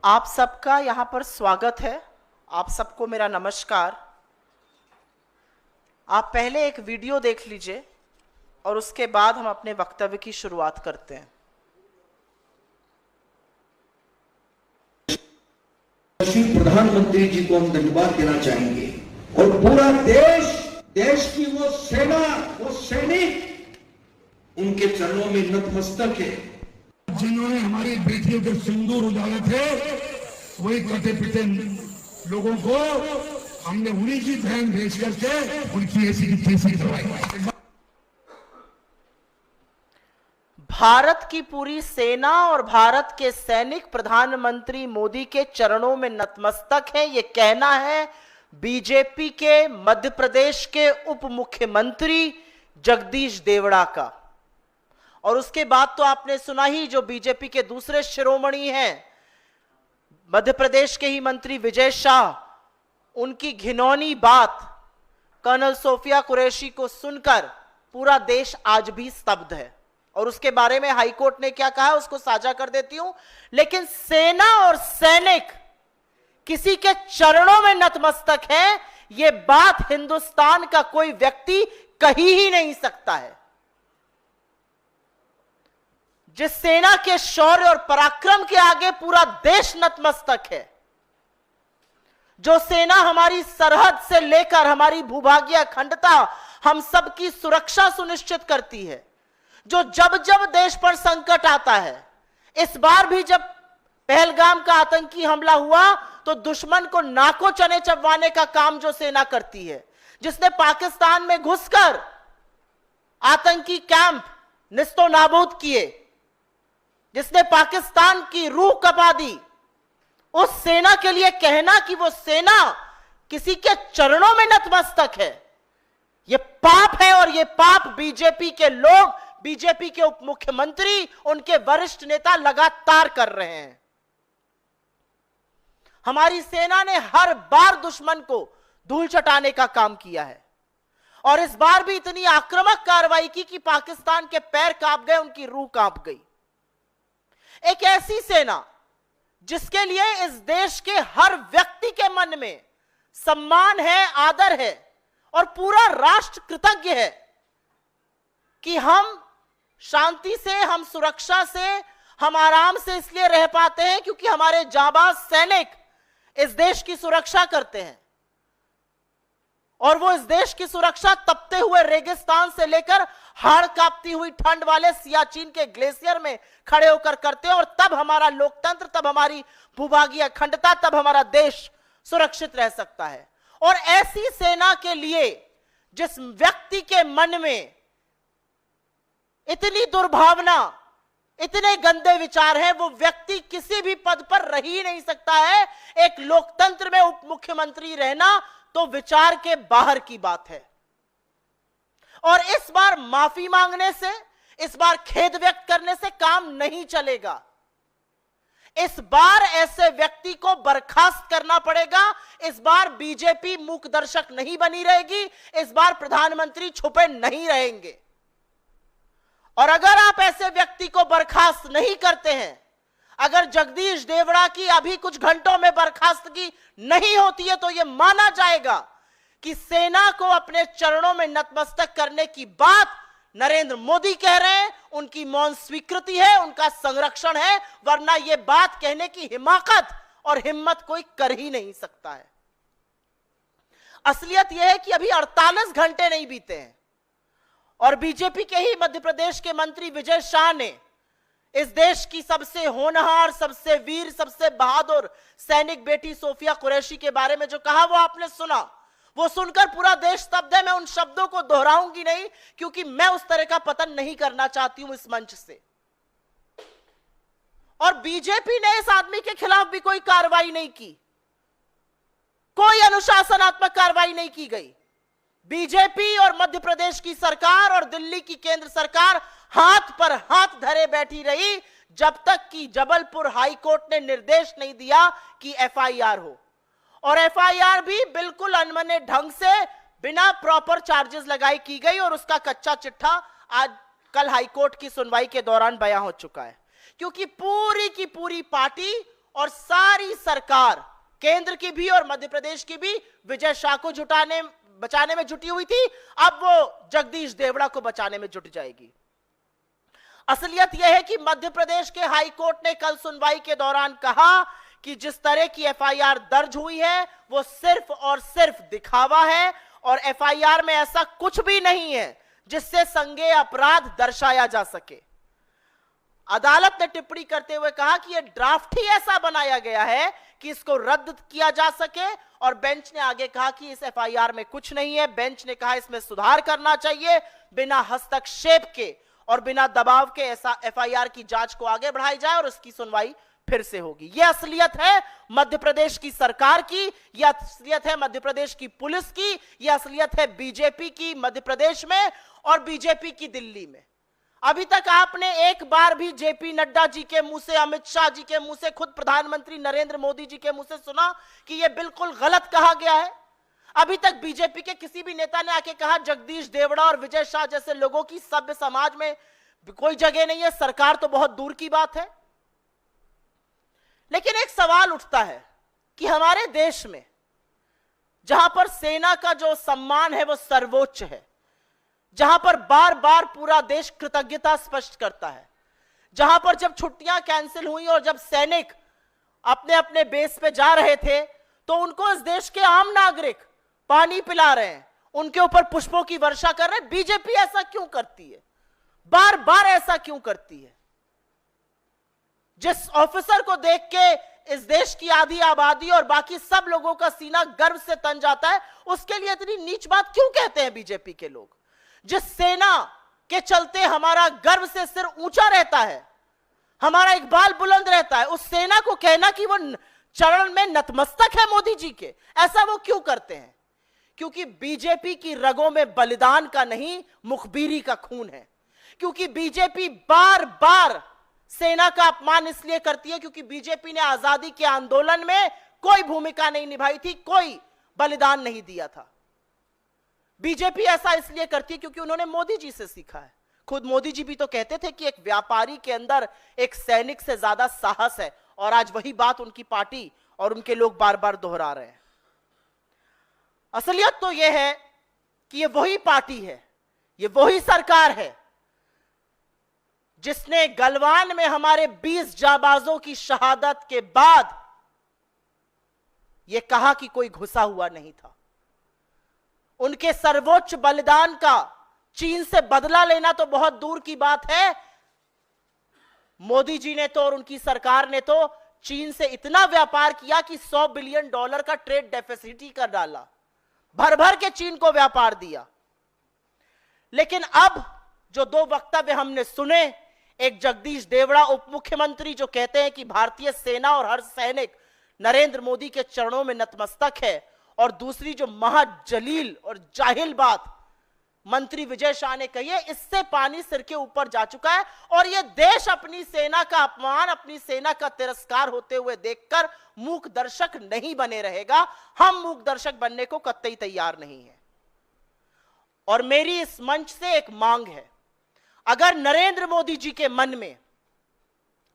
आप सबका यहाँ पर स्वागत है। आप सबको मेरा नमस्कार। आप पहले एक वीडियो देख लीजिए और उसके बाद हम अपने वक्तव्य की शुरुआत करते हैं। प्रधानमंत्री जी को हम धन्यवाद देना चाहेंगे और पूरा देश की वो सेना, वो सैनिक उनके चरणों में नतमस्तक है। जिन्होंने हमारी बेटियों के सिंदूर उजाले थे, वही कटे पिटे लोगों को हमने उन्हीं की बहन भेज करके उनकी ऐसी की तैसी करवाई। भारत की पूरी सेना और भारत के सैनिक प्रधानमंत्री मोदी के चरणों में नतमस्तक हैं, ये कहना है बीजेपी के मध्य प्रदेश के उप मुख्यमंत्री जगदीश देवड़ा का। और उसके बाद तो आपने सुना ही, जो बीजेपी के दूसरे शिरोमणि हैं मध्य प्रदेश के ही मंत्री विजय शाह, उनकी घिनौनी बात कर्नल सोफिया कुरैशी को सुनकर पूरा देश आज भी स्तब्ध है। और उसके बारे में हाईकोर्ट ने क्या कहा उसको साझा कर देती हूं। लेकिन सेना और सैनिक किसी के चरणों में नतमस्तक है, यह बात हिंदुस्तान का कोई व्यक्ति कही ही नहीं सकता है। जिस सेना के शौर्य और पराक्रम के आगे पूरा देश नतमस्तक है, जो सेना हमारी सरहद से लेकर हमारी भूभागीय अखंडता, हम सबकी सुरक्षा सुनिश्चित करती है, जो जब जब देश पर संकट आता है, इस बार भी जब पहलगाम का आतंकी हमला हुआ तो दुश्मन को नाको चने चबवाने का काम जो सेना करती है, जिसने पाकिस्तान में घुसकर आतंकी कैंप निस्तो नाबूद किए, जिसने पाकिस्तान की रूह कपा दी, उस सेना के लिए कहना कि वो सेना किसी के चरणों में नतमस्तक है, ये पाप है। और ये पाप बीजेपी के लोग, बीजेपी के उप मुख्यमंत्री, उनके वरिष्ठ नेता लगातार कर रहे हैं। हमारी सेना ने हर बार दुश्मन को धूल चटाने का काम किया है और इस बार भी इतनी आक्रामक कार्रवाई की कि पाकिस्तान के पैर कांप गए, उनकी रूह कांप गई। एक ऐसी सेना जिसके लिए इस देश के हर व्यक्ति के मन में सम्मान है, आदर है और पूरा राष्ट्र कृतज्ञ है कि हम शांति से, हम सुरक्षा से, हम आराम से इसलिए रह पाते हैं क्योंकि हमारे जाबाज सैनिक इस देश की सुरक्षा करते हैं। और वो इस देश की सुरक्षा तपते हुए रेगिस्तान से लेकर हाड़ कांपती हुई ठंड वाले सियाचिन के ग्लेशियर में खड़े होकर करते हैं। और तब हमारा लोकतंत्र, तब हमारी भूभागीय अखंडता, तब हमारा देश सुरक्षित रह सकता है। और ऐसी सेना के लिए जिस व्यक्ति के मन में इतनी दुर्भावना, इतने गंदे विचार हैं, वो व्यक्ति किसी भी पद पर रह ही नहीं सकता है। एक लोकतंत्र में उप मुख्यमंत्री रहना तो विचार के बाहर की बात है। और इस बार माफी मांगने से, इस बार खेद व्यक्त करने से काम नहीं चलेगा। इस बार ऐसे व्यक्ति को बर्खास्त करना पड़ेगा। इस बार बीजेपी मूक दर्शक नहीं बनी रहेगी। इस बार प्रधानमंत्री छुपे नहीं रहेंगे। और अगर आप ऐसे व्यक्ति को बर्खास्त नहीं करते हैं, अगर जगदीश देवड़ा की अभी कुछ घंटों में बर्खास्तगी नहीं होती है, तो यह माना जाएगा कि सेना को अपने चरणों में नतमस्तक करने की बात नरेंद्र मोदी कह रहे हैं, उनकी मौन स्वीकृति है, उनका संरक्षण है, वरना यह बात कहने की हिमाकत और हिम्मत कोई कर ही नहीं सकता है। असलियत यह है कि अभी 48 घंटे नहीं बीते हैं और बीजेपी के ही मध्य प्रदेश के मंत्री विजय शाह ने इस देश की सबसे होनहार, सबसे वीर, सबसे बहादुर सैनिक बेटी सोफिया कुरैशी के बारे में जो कहा वो आपने सुना। वो सुनकर पूरा देश स्तब्ध है। मैं उन शब्दों को दोहराऊंगी नहीं क्योंकि मैं उस तरह का पतन नहीं करना चाहती हूं इस मंच से। और बीजेपी ने इस आदमी के खिलाफ भी कोई कार्रवाई नहीं की, कोई अनुशासनात्मक कार्रवाई नहीं की गई। बीजेपी और मध्य प्रदेश की सरकार और दिल्ली की केंद्र सरकार हाथ पर हाथ धरे बैठी रही जब तक कि जबलपुर हाईकोर्ट ने निर्देश नहीं दिया कि एफआईआर हो। और एफआईआर भी बिल्कुल अनमने ढंग से बिना प्रॉपर चार्जेस लगाई की गई और उसका कच्चा चिट्ठा आज कल हाईकोर्ट की सुनवाई के दौरान बयां हो चुका है। क्योंकि पूरी की पूरी पार्टी और सारी सरकार, केंद्र की भी और मध्य प्रदेश की भी, विजय शाह को बचाने में जुटी हुई थी। अब वो जगदीश देवड़ा को बचाने में जुट जाएगी। असलियत यह है कि मध्य प्रदेश के हाई कोर्ट ने कल सुनवाई के दौरान कहा कि जिस तरह की एफआईआर दर्ज हुई है वो सिर्फ और सिर्फ दिखावा है और एफआईआर में ऐसा कुछ भी नहीं है जिससे संज्ञेय अपराध दर्शाया जा सके। अदालत ने टिप्पणी करते हुए कहा कि यह ड्राफ्ट ही ऐसा बनाया गया है कि इसको रद्द किया जा सके और बेंच ने आगे कहा कि इस एफआईआर में कुछ नहीं है। बेंच ने कहा इसमें सुधार करना चाहिए, बिना हस्तक्षेप के और बिना दबाव के ऐसा एफआईआर की जांच को आगे बढ़ाई जाए और उसकी सुनवाई फिर से होगी। यह असलियत है मध्य प्रदेश की सरकार की, यह असलियत है मध्य प्रदेश की पुलिस की, यह असलियत है बीजेपी की मध्य प्रदेश में और बीजेपी की दिल्ली में। अभी तक आपने एक बार भी जेपी नड्डा जी के मुंह से, अमित शाह जी के मुंह से, खुद प्रधानमंत्री नरेंद्र मोदी जी के मुंह से सुना कि यह बिल्कुल गलत कहा गया है? अभी तक बीजेपी के किसी भी नेता ने आके कहा जगदीश देवड़ा और विजय शाह जैसे लोगों की सभ्य समाज में कोई जगह नहीं है? सरकार तो बहुत दूर की बात है। लेकिन एक सवाल उठता है कि हमारे देश में जहां पर सेना का जो सम्मान है वो सर्वोच्च है, जहां पर बार बार पूरा देश कृतज्ञता स्पष्ट करता है, जहां पर जब छुट्टियां कैंसिल हुई और जब सैनिक अपने अपने बेस पे जा रहे थे तो उनको इस देश के आम नागरिक पानी पिला रहे हैं, उनके ऊपर पुष्पों की वर्षा कर रहे हैं। बीजेपी ऐसा क्यों करती है? बार बार ऐसा क्यों करती है? जिस ऑफिसर को देख के इस देश की आधी आबादी और बाकी सब लोगों का सीना गर्व से तन जाता है, उसके लिए इतनी नीच बात क्यों कहते हैं बीजेपी के लोग? जिस सेना के चलते हमारा गर्व से सिर ऊंचा रहता है, हमारा इकबाल बुलंद रहता है, उस सेना को कहना कि वो चरण में नतमस्तक है मोदी जी के, ऐसा वो क्यों करते हैं? क्योंकि बीजेपी की रगों में बलिदान का नहीं, मुखबिरी का खून है। क्योंकि बीजेपी बार बार सेना का अपमान इसलिए करती है क्योंकि बीजेपी ने आजादी के आंदोलन में कोई भूमिका नहीं निभाई थी, कोई बलिदान नहीं दिया था। बीजेपी ऐसा इसलिए करती है क्योंकि उन्होंने मोदी जी से सीखा है। खुद मोदी जी भी तो कहते थे कि एक व्यापारी के अंदर एक सैनिक से ज्यादा साहस है, और आज वही बात उनकी पार्टी और उनके लोग बार बार दोहरा रहे हैं। असलियत तो यह है कि ये वही पार्टी है, ये वही सरकार है जिसने गलवान में हमारे 20 जाबाजों की शहादत के बाद यह कहा कि कोई घुसा हुआ नहीं था। उनके सर्वोच्च बलिदान का चीन से बदला लेना तो बहुत दूर की बात है। मोदी जी ने तो और उनकी सरकार ने तो चीन से इतना व्यापार किया कि $100 बिलियन का ट्रेड डेफिसिट कर डाला, भर भर के चीन को व्यापार दिया। लेकिन अब जो दो वक्तव्य हमने सुने, एक जगदीश देवड़ा उप मुख्यमंत्री जो कहते हैं कि भारतीय सेना और हर सैनिक नरेंद्र मोदी के चरणों में नतमस्तक है, और दूसरी जो महाजलील और जाहिल बात मंत्री विजय शाह ने कही है, इससे पानी सिर के ऊपर जा चुका है। और यह देश अपनी सेना का अपमान, अपनी सेना का तिरस्कार होते हुए देखकर मूक दर्शक नहीं बने रहेगा। हम मूक दर्शक बनने को कतई तैयार नहीं है। और मेरी इस मंच से एक मांग है, अगर नरेंद्र मोदी जी के मन में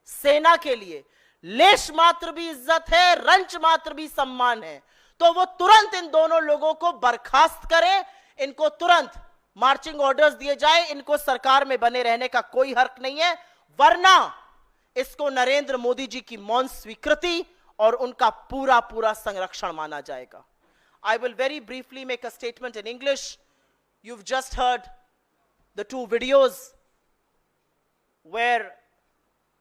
सेना के लिए लेश मात्र भी इज्जत है, रंच मात्र भी सम्मान है, तो वो तुरंत इन दोनों लोगों को बर्खास्त करें, इनको तुरंत मार्चिंग ऑर्डर्स दिए जाए। इनको सरकार में बने रहने का कोई हक नहीं है, वरना इसको नरेंद्र मोदी जी की मौन स्वीकृति और उनका पूरा पूरा संरक्षण माना जाएगा। I will very briefly make a statement in English. You've just heard the two videos where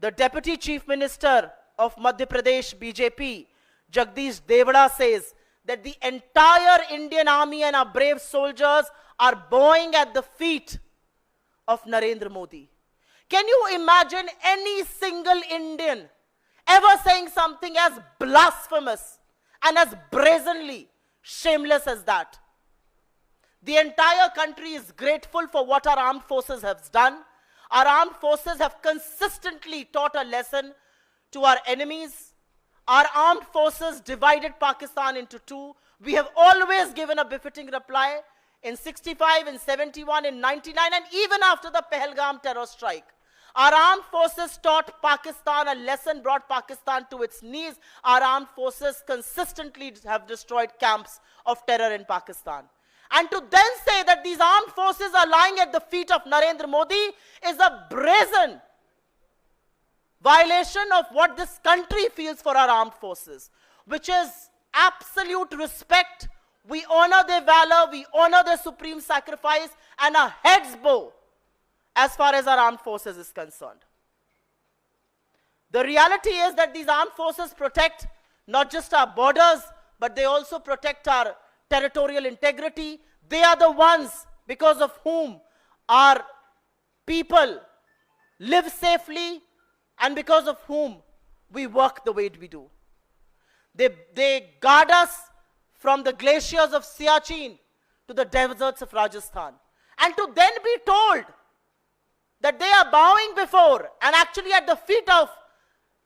the Deputy Chief Minister of Madhya Pradesh BJP, Jagdish Devada, says that the entire Indian army and our brave soldiers are bowing at the feet of Narendra Modi. Can you imagine any single Indian ever saying something as blasphemous and as brazenly shameless as that? The entire country is grateful for what our armed forces have done. Our armed forces have consistently taught a lesson to our enemies. Our armed forces divided Pakistan into two. We have always given a befitting reply in 65, in 71, in 99, and even after the Pahalgam terror strike. Our armed forces taught Pakistan a lesson, brought Pakistan to its knees. Our armed forces consistently have destroyed camps of terror in Pakistan. And to then say that these armed forces are lying at the feet of Narendra Modi is a brazen violation of what this country feels for our armed forces, which is absolute respect. We honor their valor, we honor their supreme sacrifice, and our heads bow as far as our armed forces is concerned. The reality is that these armed forces protect not just our borders, but they also protect our territorial integrity. They are the ones because of whom our people live safely and because of whom we work the way we do. They guard us from the glaciers of Siachen to the deserts of Rajasthan. And to then be told that they are bowing before and actually at the feet of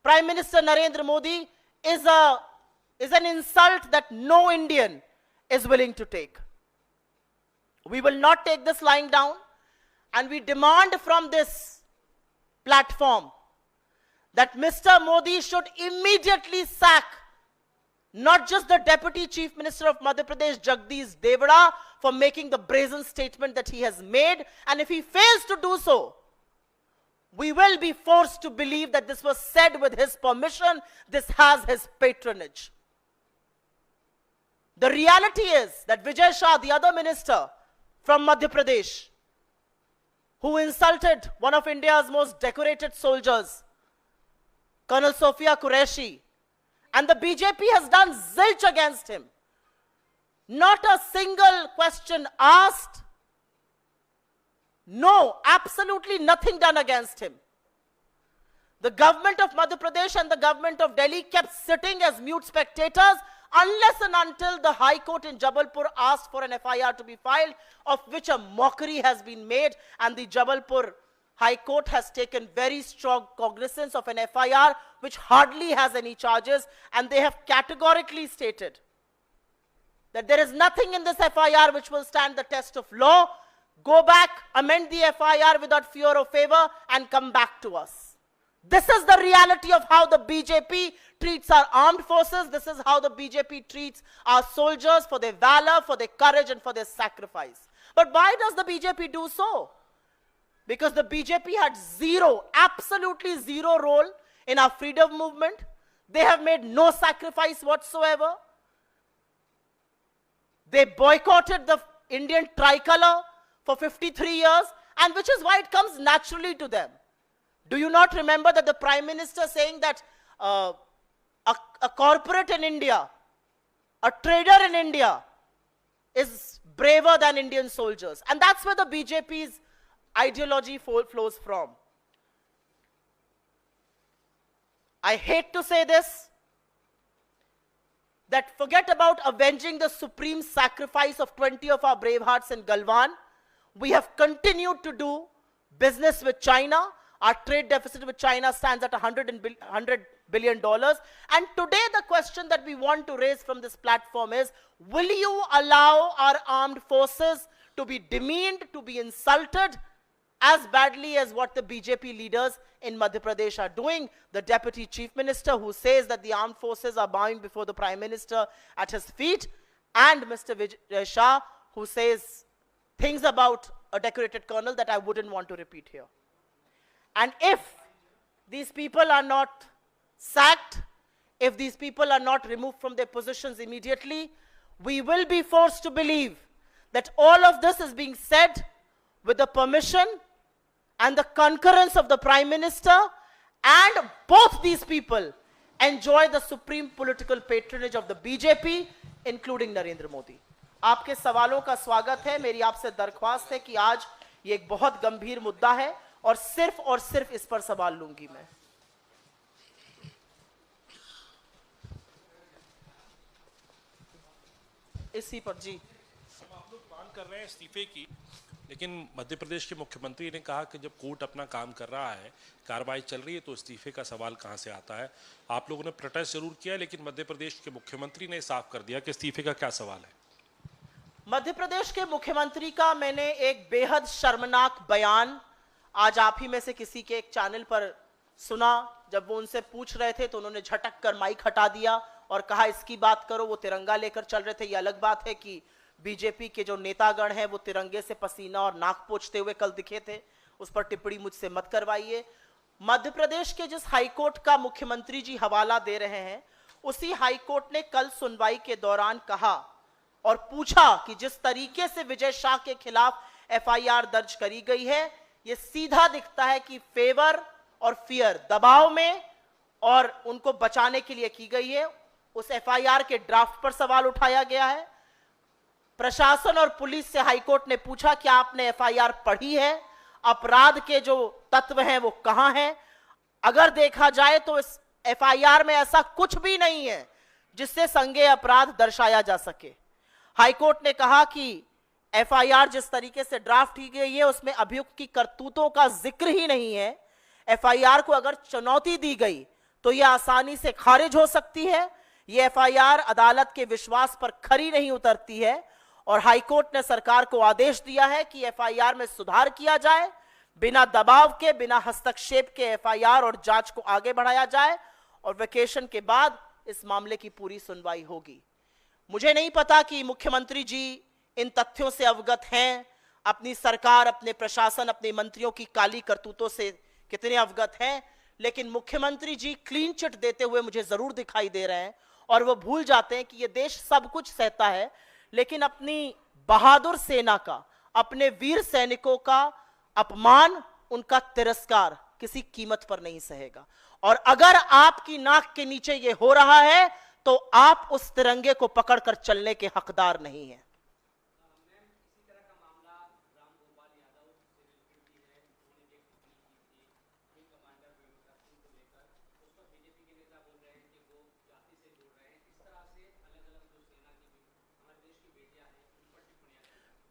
Prime Minister Narendra Modi is an insult that no Indian is willing to take. We will not take this lying down, and we demand from this platform that Mr. Modi should immediately sack not just the Deputy Chief Minister of Madhya Pradesh, Jagdish Devada, for making the brazen statement that he has made, and if he fails to do so, we will be forced to believe that this was said with his permission, this has his patronage. The reality is that Vijay Shah, the other minister from Madhya Pradesh, who insulted one of India's most decorated soldiers, Colonel Sophia Qureshi, and the BJP has done zilch against him. Not a single question asked. No, absolutely nothing done against him. The government of Madhya Pradesh and the government of Delhi kept sitting as mute spectators unless and until the High Court in Jabalpur asked for an FIR to be filed, of which a mockery has been made, and the Jabalpur High Court has taken very strong cognizance of an FIR which hardly has any charges, and they have categorically stated that there is nothing in this FIR which will stand the test of law. Go back, amend the FIR without fear or favor, and come back to us. This is the reality of how the BJP treats our armed forces. This is how the BJP treats our soldiers for their valor, for their courage, and for their sacrifice. But why does the BJP do so? Because the BJP had zero, absolutely zero role in our freedom movement. They have made no sacrifice whatsoever. They boycotted the Indian tricolor for 53 years, and which is why it comes naturally to them. Do you not remember that the Prime Minister saying that a corporate in India, a trader in India is braver than Indian soldiers? And that's where the BJP's ideology flows from. I hate to say this, that forget about avenging the supreme sacrifice of 20 of our brave hearts in Galwan. We have continued to do business with China. Our trade deficit with China stands at $100 billion. And today the question that we want to raise from this platform is, will you allow our armed forces to be demeaned, to be insulted as badly as what the BJP leaders in Madhya Pradesh are doing? The Deputy Chief Minister who says that the armed forces are bowing before the Prime Minister at his feet, and Mr. Vijay Shah who says things about a decorated colonel that I wouldn't want to repeat here. And if these people are not sacked, if these people are not removed from their positions immediately, we will be forced to believe that all of this is being said with the permission and the concurrence of the Prime Minister, and both these people enjoy the supreme political patronage of the BJP, including Narendra Modi. आपके सवालों का स्वागत है। मेरी आपसे दरख्वास्त है कि आज ये एक बहुत गंभीर मुद्दा है और सिर्फ इस पर सवाल लूंगी मैं। इसी पर जी आप लोग मांग कर रहे हैं इस्तीफे की, लेकिन मध्य प्रदेश के मुख्यमंत्री ने कहा कि जब कोर्ट अपना काम कर रहा है, कार्रवाई चल रही है, तो इस्तीफे का सवाल कहां से आता है। आप लोगों ने प्रोटेस्ट जरूर किया, लेकिन मध्य प्रदेश के मुख्यमंत्री ने साफ कर दिया कि इस्तीफे का क्या सवाल है। मध्य प्रदेश के मुख्यमंत्री का मैंने एक बेहद शर्मनाक बयान आज आप ही में से किसी के एक चैनल पर सुना, जब वो उनसे पूछ रहे थे तो उन्होंने झटक कर माइक हटा दिया और कहा इसकी बात करो, वो तिरंगा लेकर चल रहे थे। ये अलग बात है कि बीजेपी के जो नेतागण हैं वो तिरंगे से पसीना और नाक पोंछते हुए कल दिखे थे, उस पर टिप्पणी मुझसे मत करवाइए। मध्य प्रदेश के जिस हाईकोर्ट का मुख्यमंत्री जी हवाला दे रहे हैं, उसी हाईकोर्ट ने कल सुनवाई के दौरान कहा और पूछा कि जिस तरीके से विजय शाह के खिलाफ एफआईआर दर्ज करी गई है, यह सीधा दिखता है कि फेवर और फियर, दबाव में और उनको बचाने के लिए की गई है। उस एफआईआर के ड्राफ्ट पर सवाल उठाया गया है। प्रशासन और पुलिस से हाईकोर्ट ने पूछा कि आपने एफआईआर पढ़ी है, अपराध के जो तत्व हैं वो कहां हैं। अगर देखा जाए तो इस एफआईआर में ऐसा कुछ भी नहीं है जिससे संज्ञेय अपराध दर्शाया जा सके। हाईकोर्ट ने कहा कि एफआईआर जिस तरीके से ड्राफ्ट की गई है उसमें अभियुक्त की करतूतों का जिक्र ही नहीं है। एफआईआर को अगर चुनौती दी गई तो यह आसानी से खारिज हो सकती है। यह एफआईआर अदालत के विश्वास पर खरी नहीं उतरती है और हाईकोर्ट ने सरकार को आदेश दिया है कि एफआईआर में सुधार किया जाए, बिना दबाव के, बिना हस्तक्षेप के एफआईआर और जांच को आगे बढ़ाया जाए और वेकेशन के बाद इस मामले की पूरी सुनवाई होगी। मुझे नहीं पता कि मुख्यमंत्री जी इन तथ्यों से अवगत हैं, अपनी सरकार, अपने प्रशासन, अपने मंत्रियों की काली करतूतों से कितने अवगत हैं, लेकिन मुख्यमंत्री जी क्लीन चिट देते हुए मुझे जरूर दिखाई दे रहे हैं और वो भूल जाते हैं कि ये देश सब कुछ सहता है, लेकिन अपनी बहादुर सेना का, अपने वीर सैनिकों का अपमान, उनका तिरस्कार किसी कीमत पर नहीं सहेगा। और अगर आपकी नाक के नीचे ये हो रहा है तो आप उस तिरंगे को पकड़कर चलने के हकदार नहीं हैं।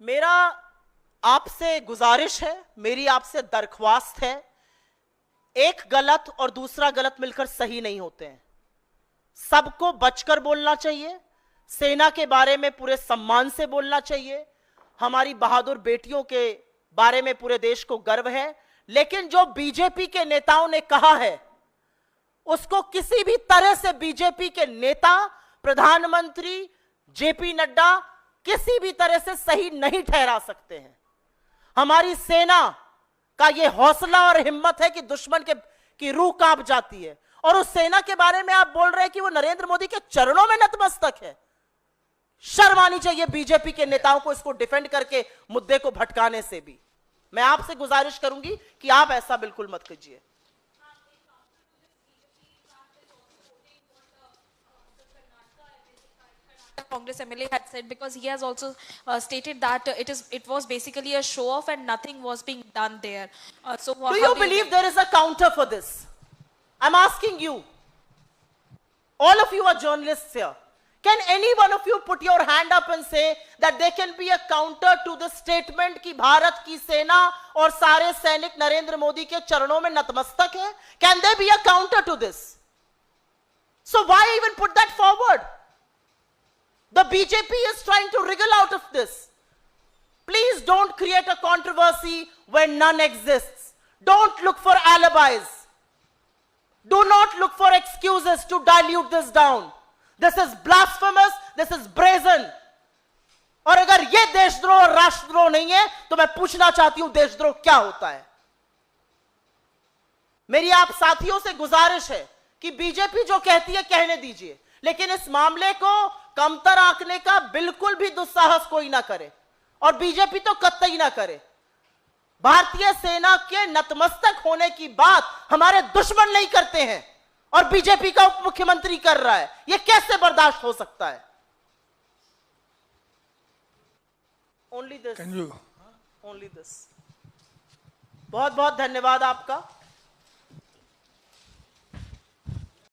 मेरा आपसे गुजारिश है, मेरी आपसे दरख्वास्त है, एक गलत और दूसरा गलत मिलकर सही नहीं होते हैं। सबको बचकर बोलना चाहिए, सेना के बारे में पूरे सम्मान से बोलना चाहिए, हमारी बहादुर बेटियों के बारे में पूरे देश को गर्व है। लेकिन जो बीजेपी के नेताओं ने कहा है उसको किसी भी तरह से बीजेपी के नेता, प्रधानमंत्री जेपी नड्डा किसी भी तरह से सही नहीं ठहरा सकते हैं। हमारी सेना का यह हौसला और हिम्मत है कि दुश्मन की रूह कांप जाती है, और उस सेना के बारे में आप बोल रहे हैं कि वो नरेंद्र मोदी के चरणों में नतमस्तक है। शर्म आनी चाहिए बीजेपी के नेताओं को इसको डिफेंड करके मुद्दे को भटकाने से भी। मैं आपसे गुजारिश करूंगी कि आप ऐसा बिल्कुल मत कीजिए। Congress MLA had said, because he has also stated that it was basically a show off and nothing was being done there. Do you believe there is a counter for this? I'm asking you. All of you are journalists here. Can any one of you put your hand up and say that there can be a counter to the statement कि भारत की सेना और सारे सैनिक नरेंद्र मोदी के चरणों में नतमस्तक है? Can there be a counter to this? So why even put that forward? The BJP is trying to wriggle out of this. Please don't create a controversy when none exists. Don't look for alibis. Do not look for excuses to dilute this down. This is blasphemous. This is brazen. और अगर ये देशद्रोह और राष्ट्रद्रोह नहीं है तो मैं पूछना चाहती हूं देशद्रोह क्या होता है। मेरी आप साथियों से गुजारिश है कि बीजेपी जो कहती है कहने दीजिए, लेकिन इस मामले को कमतर आंकने का बिल्कुल भी दुस्साहस कोई ना करे, और बीजेपी तो कतई ना करे। भारतीय सेना के नतमस्तक होने की बात हमारे दुश्मन नहीं करते हैं और बीजेपी का उप मुख्यमंत्री कर रहा है। यह कैसे बर्दाश्त हो सकता है? Only this, only this. बहुत बहुत धन्यवाद आपका।